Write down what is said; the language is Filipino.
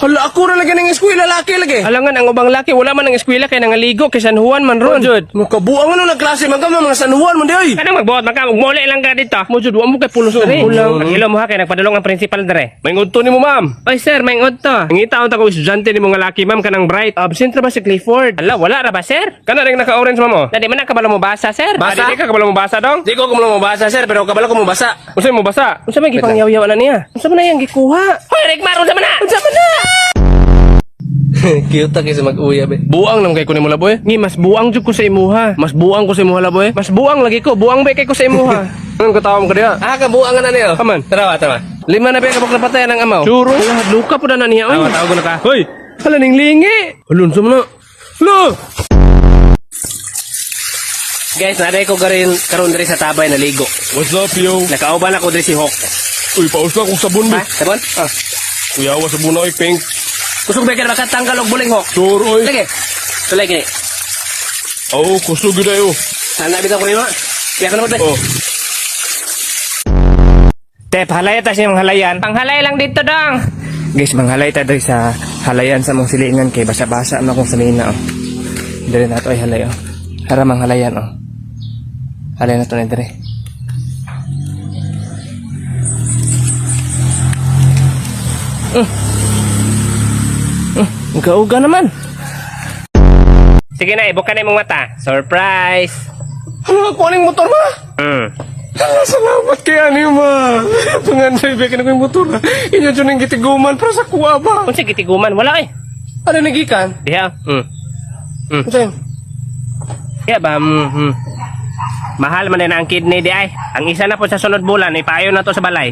Hala, ako na lagi ng eskwela, laki lagi. Alangan ang ubang laki wala man ang eskwela kay nangaligo kay San Juan man ron jud. Makabuang ano na klase man ka mga San Juan mo di ay. Kanang magbuhat man ka magmuli lang ka dito. Mo jud wa mo kay pulos dere. Magilo mo ha kay nagpadulong ang principal dere. Maingod to ni mo, ma'am. Oy sir, maingod to. Ngita unta ko estudyante nimo nga laki ma'am kanang bright. Absent ra ba si Clifford? Ala, wala ra ba sir? Kana ring naka-orange mo. Dadi man kabalo mo basa sir. Basa? Dili ka kabalo mo basa dong. Di ko kumulo mo basa, sir, pero kabalo ko mo basa. Unsay mo basa? Unsa may gipangyaw-yaw na niya? Unsa man na yang gikuha? Hoy, Rigmar, unsa man na? Unsa man na? Cute ta kasi mag-uya, be. Buang nang kay ko ni mo laboy. Ngi mas buang jud ko sa imuha. Mas buang ko si mo laboy. Mas buang lagi ko. Buang ba kay ko sa imuha? Anong katawam ka diya? Ah, kabuang na niyo. Kaman. Tara. Lima na ba kabuk na patayan ng amaw? Churo. Wala luka po na niya. Oy. Tawag ko na ka. Hoy, hala ning lingi. Alun sa mo na. Lo. Guys, naday ko karon diri sa tabay na ligo. What's up, yo? Nakauban ako diri si Hawk. Uy, paus na kung sabon, Ha? be. Sabon? Ah. Kuyawa sa buna, oy, pink. Kusog ba ka makatanggal og buling Hawk? Sure, oy. Sige. Tulay gini. Oo, kusog yun na, yo. Sana bitaw ko nimo. Kaya ka naman be. Oh. Tep, halaya ta siyang halayan. Panghalay lang dito dong. Guys, manghalay ta diri sa halayan sa mong silingan kay basa-basa na kung sanina oh. Diri na to ay halay oh. Hara manghalayan oh. Halay na to na diri. Uga-uga naman. Sige na, ibuka na yung mata. Surprise! Ano ko aning motor ma? Salamat kay ani ma. Panganay ba ka na yung motor na. Inyo dyan ang gitiguman para sa kuwa ba? Kung sige tiguman, wala eh. Ano nagikan? Diha. Ano sa'yo? Kaya ba, Mahal man na ang kidney di ay. Ang isa na po sa sunod bulan, ipayo na to sa balay.